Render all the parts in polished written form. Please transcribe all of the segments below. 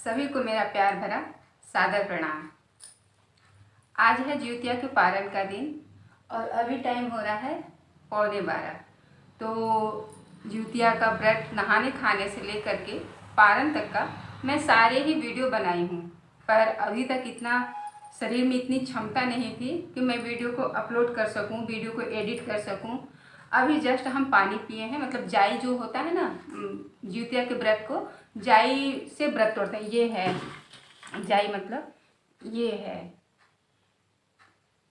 सभी को मेरा प्यार भरा सादर प्रणाम। आज है ज्योतिया के पारण का दिन और अभी टाइम हो रहा है 11:15। तो ज्योतिया का व्रत नहाने खाने से लेकर के पारण तक का मैं सारे ही वीडियो बनाई हूँ, पर अभी तक इतना शरीर में इतनी क्षमता नहीं थी कि मैं वीडियो को अपलोड कर सकूँ, वीडियो को एडिट कर सकूँ। अभी जस्ट हम पानी पिए हैं, मतलब जाई जो होता है ना, ज्योतिया के व्रत को जाई से व्रत तोड़ते हैं। ये है जाई, मतलब ये है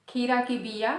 खीरा की बिया,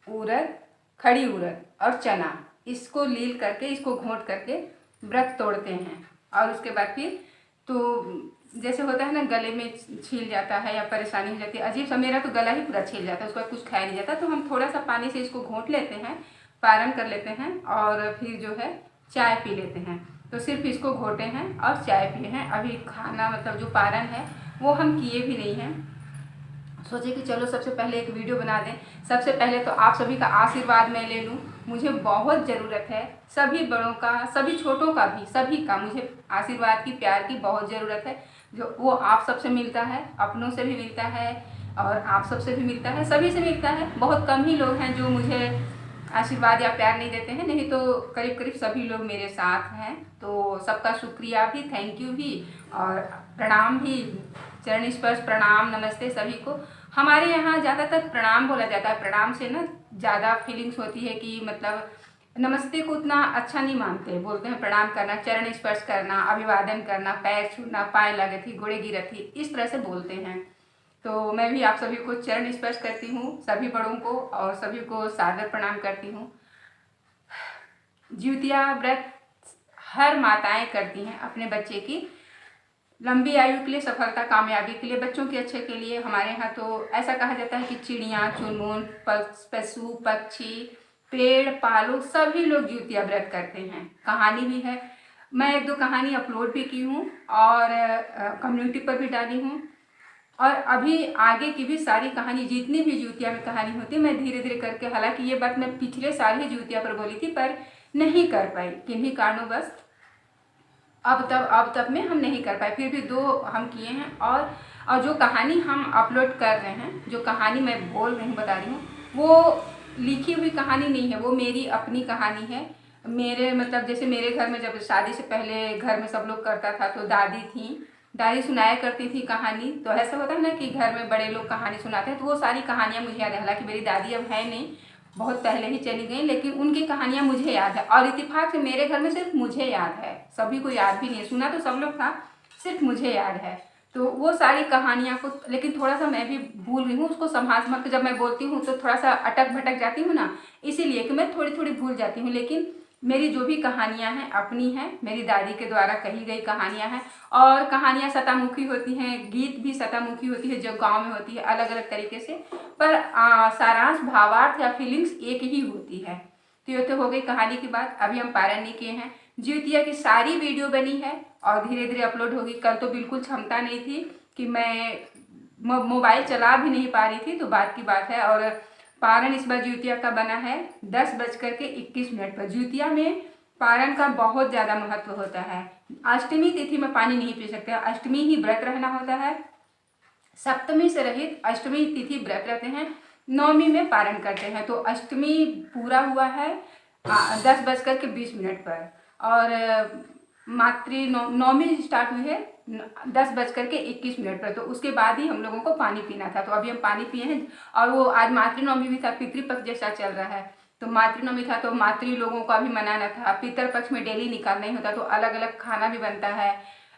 उड़द, खड़ी उड़द और चना, इसको लील करके, इसको घोंट करके व्रत तोड़ते हैं। और उसके बाद फिर तो जैसे होता है ना, गले में छील जाता है या परेशानी हो जाती है, अजीब सा, मेरा तो गला ही पूरा छील जाता है, उसके बाद कुछ खाया नहीं जाता। तो हम थोड़ा सा पानी से इसको घोंट लेते हैं, पारण कर लेते हैं और फिर जो है चाय पी लेते हैं। तो सिर्फ इसको घोटे हैं और चाय पिए हैं। अभी खाना, मतलब जो पारण है वो हम किए भी नहीं हैं। सोचे कि चलो सबसे पहले एक वीडियो बना दें। सबसे पहले तो आप सभी का आशीर्वाद मैं ले लूं, मुझे बहुत ज़रूरत है, सभी बड़ों का, सभी छोटों का भी, सभी का मुझे आशीर्वाद की, प्यार की बहुत ज़रूरत है। जो वो आप सबसे मिलता है, अपनों से भी मिलता है और आप सबसे भी मिलता है, सभी से मिलता है। बहुत कम ही लोग हैं जो मुझे आशीर्वाद या प्यार नहीं देते हैं, नहीं तो करीब करीब सभी लोग मेरे साथ हैं। तो सबका शुक्रिया भी, थैंक यू भी और प्रणाम भी, चरण स्पर्श प्रणाम, नमस्ते सभी को। हमारे यहाँ ज़्यादातर प्रणाम बोला जाता है। प्रणाम से ना ज़्यादा फीलिंग्स होती है कि मतलब नमस्ते को उतना अच्छा नहीं मानते, बोलते हैं प्रणाम करना, चरण स्पर्श करना, अभिवादन करना, पैर छूना, पाए लगे थी, गोड़े गिरत थी, इस तरह से बोलते हैं। तो मैं भी आप सभी को चरण स्पर्श करती हूँ, सभी बड़ों को, और सभी को सादर प्रणाम करती हूँ। ज्योतिया व्रत हर माताएं करती हैं अपने बच्चे की लंबी आयु के लिए, सफलता कामयाबी के लिए, बच्चों के अच्छे के लिए। हमारे यहाँ तो ऐसा कहा जाता है कि चिड़िया, चुनमुन, पशु पक्षी, पेड़ पालो, सभी लोग ज्योतिया व्रत करते हैं। कहानी भी है, मैं 1-2 कहानी अपलोड भी की हूँ और कम्युनिटी पर भी डाली हूँ। और अभी आगे की भी सारी कहानी, जितनी भी ज्योतिया में कहानी होती है, मैं धीरे धीरे करके, हालांकि ये बात मैं पिछले साल ही ज्योतिया पर बोली थी, पर नहीं कर पाई किन्हीं कारणों। अब तब में हम नहीं कर पाए, फिर भी 2 हम किए हैं। और जो कहानी हम अपलोड कर रहे हैं, जो कहानी मैं बोल रही हूँ, बता रही हूँ, वो लिखी हुई कहानी नहीं है, वो मेरी अपनी कहानी है। मेरे मतलब जैसे मेरे घर में जब शादी से पहले घर में सब लोग करता था, तो दादी थी, दादी सुनाया करती थी कहानी। तो ऐसा होता है ना कि घर में बड़े लोग कहानी सुनाते हैं, तो वो सारी कहानियाँ मुझे याद है। हालांकि मेरी दादी अब है नहीं, बहुत पहले ही चली गई, लेकिन उनकी कहानियाँ मुझे याद है। और इत्तेफाक से मेरे घर में सिर्फ मुझे याद है, सभी को याद भी नहीं है। सुना तो सब लोग था, सिर्फ मुझे याद है। तो वो सारी कहानियाँ को, लेकिन थोड़ा सा मैं भी भूल गई हूँ, उसको संभाल संभाल के जब मैं बोलती हूँ तो थोड़ा सा अटक भटक जाती हूँ ना, इसीलिए कि मैं थोड़ी थोड़ी भूल जाती हूँ। लेकिन मेरी जो भी कहानियाँ हैं अपनी हैं, मेरी दादी के द्वारा कही गई कहानियाँ हैं। और कहानियाँ शतामुखी होती हैं, गीत भी शतामुखी होती है, जो गाँव में होती है अलग अलग तरीके से, पर सारांश, भावार्थ या फीलिंग्स एक ही होती है। तो ये तो हो गई कहानी की बात। अभी हम पारण नहीं किए हैं। ज्योतिया की सारी वीडियो बनी है और धीरे धीरे अपलोड होगी। कल तो बिल्कुल क्षमता नहीं थी कि मैं मोबाइल चला भी नहीं पा रही थी, तो बात की बात है। और पारण इस बार ज्योतिया का बना है 10:21 पर। ज्योतिया में पारण का बहुत ज़्यादा महत्व होता है। अष्टमी तिथि में पानी नहीं पी सकते, अष्टमी ही व्रत रहना होता है। सप्तमी से रहित अष्टमी तिथि व्रत रहते हैं, नवमी में पारण करते हैं। तो अष्टमी पूरा हुआ है 10:20 पर, और नवमी स्टार्ट हुई है 10:21 पर। तो उसके बाद ही हम लोगों को पानी पीना था। तो अभी हम पानी पिए हैं। और वो आज मातृनवमी भी था, पितृपक्ष जैसा चल रहा है, तो मातृनवमी था, तो मातृ लोगों का भी मनाना था। पितृपक्ष में डेली निकालना ही होता, तो अलग अलग खाना भी बनता है,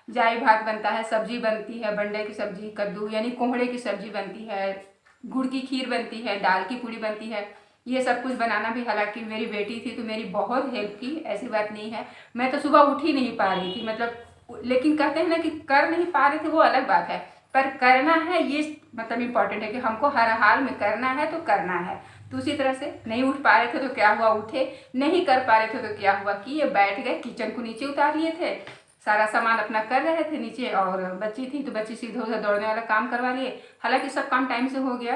जाई भात बनता है, सब्जी बनती है, बंडे की सब्जी, कद्दू यानी कोहड़े की सब्जी बनती है, गुड़ की खीर बनती है, दाल की पूड़ी बनती है, ये सब कुछ बनाना भी। हालांकि मेरी बेटी थी तो मेरी बहुत हेल्प की, ऐसी बात नहीं है। मैं तो सुबह उठ ही नहीं पा रही थी, मतलब, लेकिन कहते हैं ना कि कर नहीं पा रहे थे, वो अलग बात है, पर करना है ये मतलब इम्पॉर्टेंट है कि हमको हर हाल में करना है, तो करना है। तो उसी तरह से नहीं उठ पा रहे थे तो क्या हुआ, उठे, नहीं कर पा रहे थे तो क्या हुआ कि ये बैठ गए, किचन को नीचे उतार लिए थे, सारा सामान अपना कर रहे थे नीचे। और बच्ची थी तो बच्ची से इधर उधर दौड़ने वाला काम करवा लिए। हालांकि सब काम टाइम से हो गया,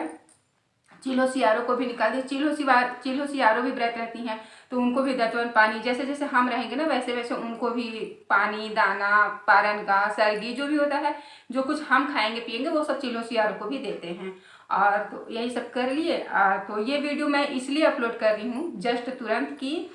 चिल्हो सियारों को भी निकाल दिया। चिल्हो सियारों भी व्रत रहती हैं, तो उनको भी दतवन पानी, जैसे जैसे हम रहेंगे ना वैसे वैसे उनको भी पानी, दाना, पारन का, सरगी जो भी होता है, जो कुछ हम खाएंगे पिएंगे वो सब चिल्हो सियारों को भी देते हैं। और तो यही सब कर लिए। तो ये वीडियो मैं इसलिए अपलोड कर रही हूँ जस्ट तुरंत कि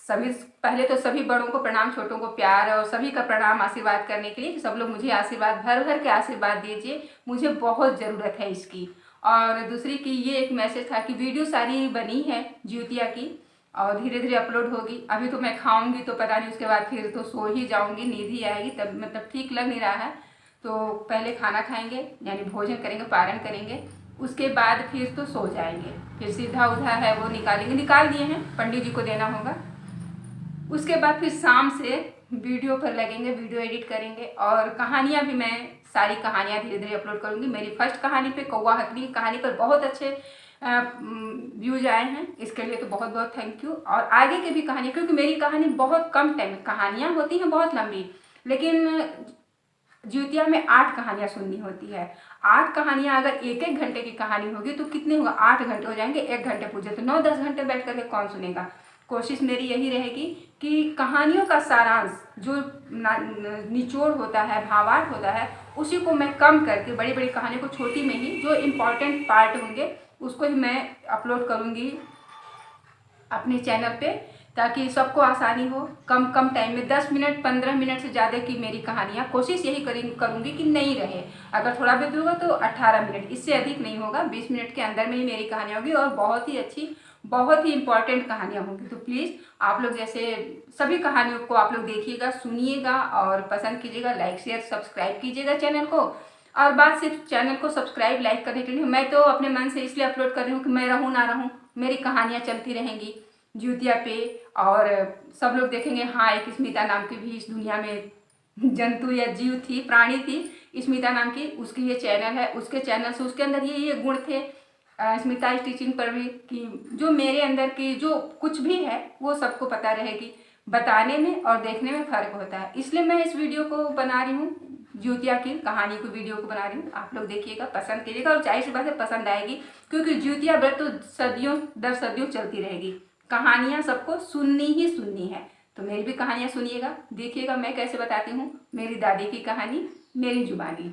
पहले तो सभी बड़ों को प्रणाम, छोटों को प्यार और सभी का प्रणाम आशीर्वाद करने के लिए कि सब लोग मुझे आशीर्वाद भर भर के आशीर्वाद दीजिए, मुझे बहुत ज़रूरत है इसकी। और दूसरी की ये एक मैसेज था कि वीडियो सारी बनी है ज्योतिया की और धीरे धीरे अपलोड होगी। अभी तो मैं खाऊंगी तो पता नहीं, उसके बाद फिर तो सो ही जाऊंगी, नींद ही आएगी, तब मतलब ठीक लग नहीं रहा है। तो पहले खाना खाएंगे यानी भोजन करेंगे, पारण करेंगे, उसके बाद फिर तो सो जाएंगे। फिर सीधा उधा है वो निकाल दिए हैं, पंडित जी को देना होगा। उसके बाद फिर शाम से वीडियो पर लगेंगे, वीडियो एडिट करेंगे और कहानियाँ भी मैं सारी कहानियाँ धीरे धीरे अपलोड करूँगी। मेरी फर्स्ट कहानी पे, कौवा हकनी की कहानी पर बहुत अच्छे व्यूज आए हैं, इसके लिए तो बहुत बहुत थैंक यू। और आगे की भी कहानी, क्योंकि मेरी कहानी बहुत कम टाइम, कहानियाँ होती हैं बहुत लंबी, लेकिन ज्योतिया में 8 कहानियाँ सुननी होती है। 8 कहानियाँ अगर एक एक घंटे की कहानी होगी तो कितने होगा, 8 घंटे हो जाएंगे, 1 घंटे पूछे तो 9-10 घंटे बैठ करके कौन सुनेगा। कोशिश मेरी यही रहेगी कि कहानियों का सारांश जो निचोड़ होता है, भावार्थ होता है, उसी को मैं कम करके बड़ी बड़ी कहानी को छोटी में ही जो इम्पॉर्टेंट पार्ट होंगे उसको ही मैं अपलोड करूँगी अपने चैनल पे, ताकि सबको आसानी हो। कम कम टाइम में 10 मिनट 15 मिनट से ज़्यादा की मेरी कहानियाँ कोशिश यही करूँगी कि नहीं रहे। अगर थोड़ा भी होगा तो 18 मिनट, इससे अधिक नहीं होगा। 20 मिनट के अंदर में ही मेरी कहानियाँ होगी और बहुत ही अच्छी, बहुत ही इम्पॉर्टेंट कहानियाँ होंगी। तो प्लीज़ आप लोग जैसे सभी कहानियों को आप लोग देखिएगा, सुनिएगा और पसंद कीजिएगा, लाइक शेयर सब्सक्राइब कीजिएगा चैनल को। और बात सिर्फ चैनल को सब्सक्राइब लाइक करने के लिए, मैं तो अपने मन से इसलिए अपलोड कर रही हूँ कि मैं रहूँ ना रहूँ, मेरी कहानियाँ चलती रहेंगी ज्योतिया पे और सब लोग देखेंगे हाँ एक स्मिता नाम की भी इस दुनिया में जंतु या जीव थी, प्राणी थी स्मिता नाम की, उसकी ये चैनल है, उसके चैनल से उसके अंदर ये गुण थे स्मिता टीचिंग पर भी, कि जो मेरे अंदर की जो कुछ भी है वो सबको पता रहेगी। बताने में और देखने में फ़र्क होता है, इसलिए मैं इस वीडियो को बना रही हूँ, ज्योतिया की कहानी को वीडियो को बना रही हूँ। आप लोग देखिएगा, पसंद कीजिएगा और जाहिर सी बात है पसंद आएगी, क्योंकि ज्योतिया व्रत तो सदियों दर सदियों चलती रहेगी। कहानियाँ सबको सुननी ही सुननी है, तो मेरी भी कहानियाँ सुनिएगा, देखिएगा मैं कैसे बताती हूँ मेरी दादी की कहानी मेरी जुबानी।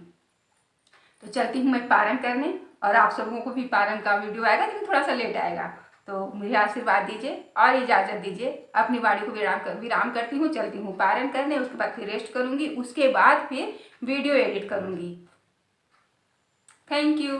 तो चलती हूँ मैं पारण करने, और आप सबों को भी पारण का वीडियो आएगा, लेकिन थोड़ा सा लेट आएगा। तो मुझे आशीर्वाद दीजिए और इजाज़त दीजिए, अपनी वाणी को विराम करती हूँ, चलती हूँ पारण करने, उसके बाद फिर रेस्ट करूँगी, उसके बाद फिर वीडियो एडिट करूँगी। Thank you.